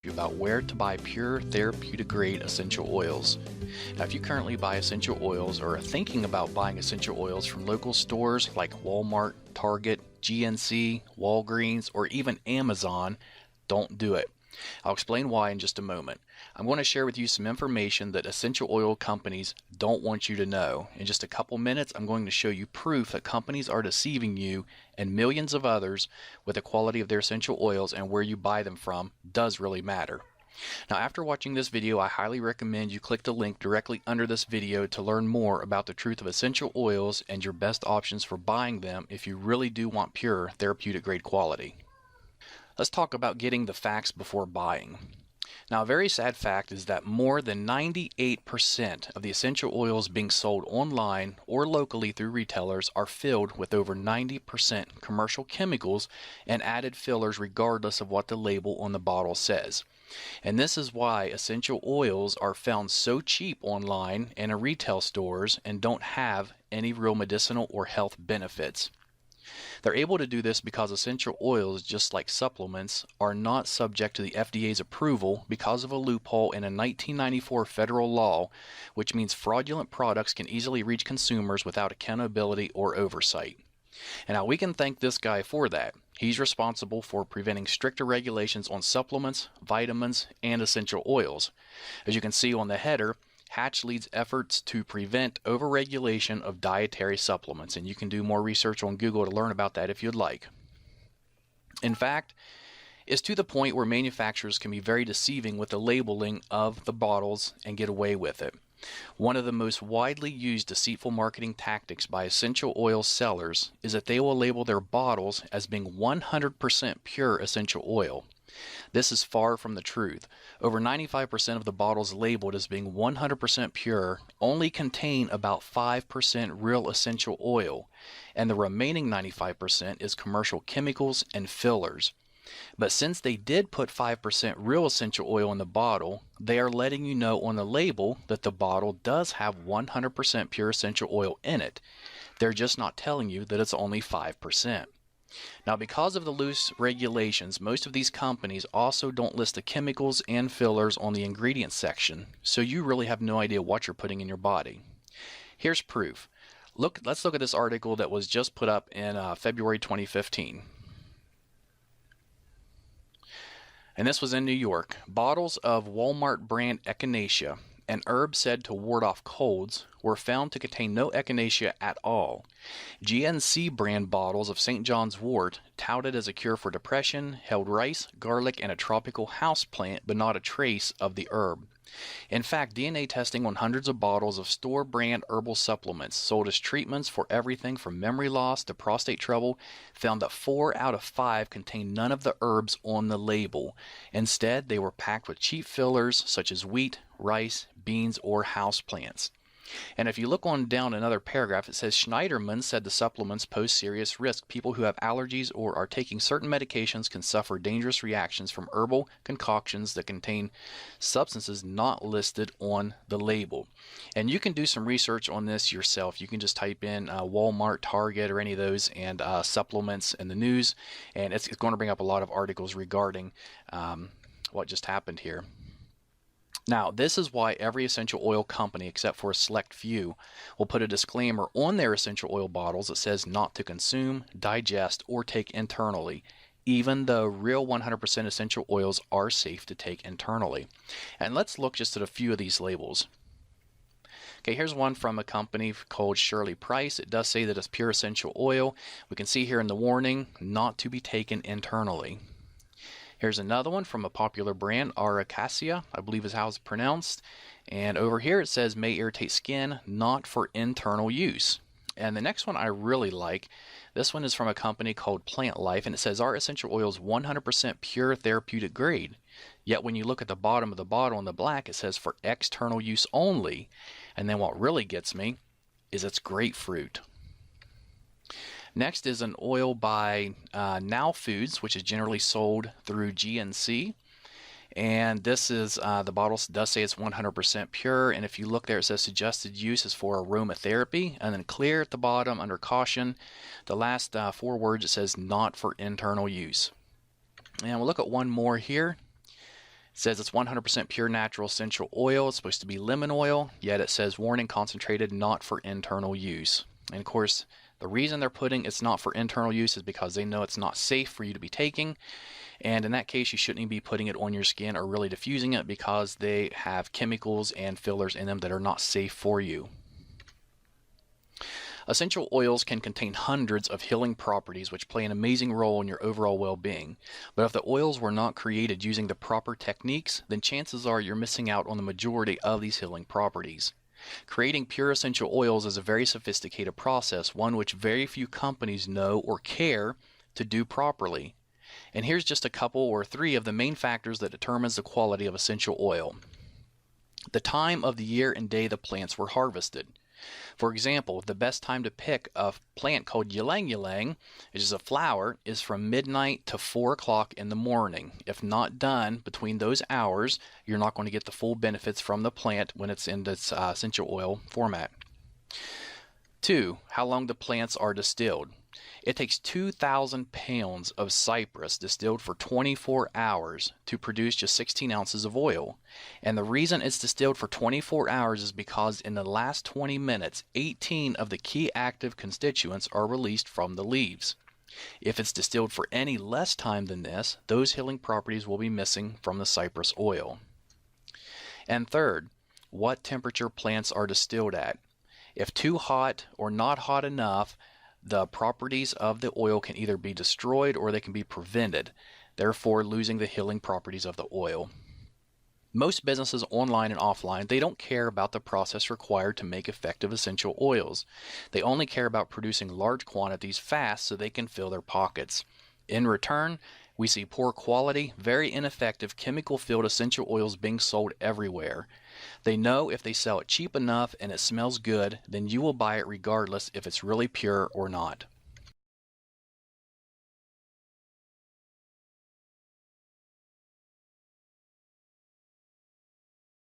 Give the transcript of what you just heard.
about where to buy pure therapeutic grade essential oils. Now, if you currently buy essential oils or are thinking about buying essential oils from local stores like Walmart, Target, GNC, Walgreens, or even Amazon, don't do it. I'll explain why in just a moment. I'm going to share with you some information that essential oil companies don't want you to know. In just a couple minutes, I'm going to show you proof that companies are deceiving you and millions of others with the quality of their essential oils, and where you buy them from does really matter. Now, after watching this video, I highly recommend you click the link directly under this video to learn more about the truth of essential oils and your best options for buying them if you really do want pure therapeutic grade quality. Let's talk about getting the facts before buying. Now, a very sad fact is that more than 98% of the essential oils being sold online or locally through retailers are filled with over 90% commercial chemicals and added fillers regardless of what the label on the bottle says. And this is why essential oils are found so cheap online and in retail stores and don't have any real medicinal or health benefits. They're able to do this because essential oils, just like supplements, are not subject to the FDA's approval because of a loophole in a 1994 federal law, which means fraudulent products can easily reach consumers without accountability or oversight. And now we can thank this guy for that. He's responsible for preventing stricter regulations on supplements, vitamins, and essential oils. As you can see on the header, Hatch leads efforts to prevent overregulation of dietary supplements, and you can do more research on Google to learn about that if you'd like. In fact, it's to the point where manufacturers can be very deceiving with the labeling of the bottles and get away with it. One of the most widely used deceitful marketing tactics by essential oil sellers is that they will label their bottles as being 100% pure essential oil. This is far from the truth. Over 95% of the bottles labeled as being 100% pure only contain about 5% real essential oil, and the remaining 95% is commercial chemicals and fillers. But since they did put 5% real essential oil in the bottle, they are letting you know on the label that the bottle does have 100% pure essential oil in it. They're just not telling you that it's only 5%. Now, because of the loose regulations, most of these companies also don't list the chemicals and fillers on the ingredients section, so you really have no idea what you're putting in your body. Here's proof. Let's look at this article that was just put up in February 2015. And this was in New York. Bottles of Walmart brand echinacea, an herb said to ward off colds, were found to contain no echinacea at all. GNC brand bottles of St. John's wort, touted as a cure for depression, held rice, garlic, and a tropical house plant, but not a trace of the herb. In fact, DNA testing on hundreds of bottles of store-brand herbal supplements sold as treatments for everything from memory loss to prostate trouble found that 4 out of 5 contained none of the herbs on the label. Instead, they were packed with cheap fillers such as wheat, rice, beans, or houseplants. And if you look on down another paragraph, it says Schneiderman said the supplements pose serious risk. People who have allergies or are taking certain medications can suffer dangerous reactions from herbal concoctions that contain substances not listed on the label. And you can do some research on this yourself. You can just type in Walmart, Target, or any of those, and supplements in the news, and it's going to bring up a lot of articles regarding what just happened here. Now, this is why every essential oil company, except for a select few, will put a disclaimer on their essential oil bottles that says not to consume, digest, or take internally, even though real 100% essential oils are safe to take internally. And let's look just at a few of these labels. Okay, here's one from a company called Shirley Price. It does say that it's pure essential oil. We can see here in the warning, not to be taken internally. Here's another one from a popular brand, Aracacia, I believe is how it's pronounced. And over here it says may irritate skin, not for internal use. And the next one I really like. This one is from a company called Plant Life, and it says our essential oil is 100% pure therapeutic grade. Yet when you look at the bottom of the bottle in the black, it says for external use only. And then what really gets me is it's grapefruit. Next is an oil by Now Foods, which is generally sold through GNC. And this is, the bottle does say it's 100% pure. And if you look there, it says suggested use is for aromatherapy. And then clear at the bottom under caution. The last 4 words, it says not for internal use. And we'll look at one more here. says it's 100% pure natural essential oil. It's supposed to be lemon oil, yet it says warning concentrated, not for internal use. And of course, the reason they're putting it's not for internal use is because they know it's not safe for you to be taking. And in that case, you shouldn't even be putting it on your skin or really diffusing it because they have chemicals and fillers in them that are not safe for you. Essential oils can contain hundreds of healing properties which play an amazing role in your overall well-being. But if the oils were not created using the proper techniques, then chances are you're missing out on the majority of these healing properties. Creating pure essential oils is a very sophisticated process, one which very few companies know or care to do properly. And here's just a couple or three of the main factors that determines the quality of essential oil. The time of the year and day the plants were harvested. For example, the best time to pick a plant called ylang ylang, which is a flower, is from midnight to 4 o'clock in the morning. If not done between those hours, you're not going to get the full benefits from the plant when it's in its essential oil format. 2. How long the plants are distilled. It takes 2,000 pounds of cypress distilled for 24 hours to produce just 16 ounces of oil. And the reason it's distilled for 24 hours is because in the last 20 minutes, 18 of the key active constituents are released from the leaves. If it's distilled for any less time than this, those healing properties will be missing from the cypress oil. And third, what temperature plants are distilled at. If too hot or not hot enough, the properties of the oil can either be destroyed or they can be prevented, therefore losing the healing properties of the oil. Most businesses online and offline, they don't care about the process required to make effective essential oils. They only care about producing large quantities fast so they can fill their pockets. In return, we see poor quality, very ineffective chemical-filled essential oils being sold everywhere. They know if they sell it cheap enough and it smells good, then you will buy it regardless if it's really pure or not.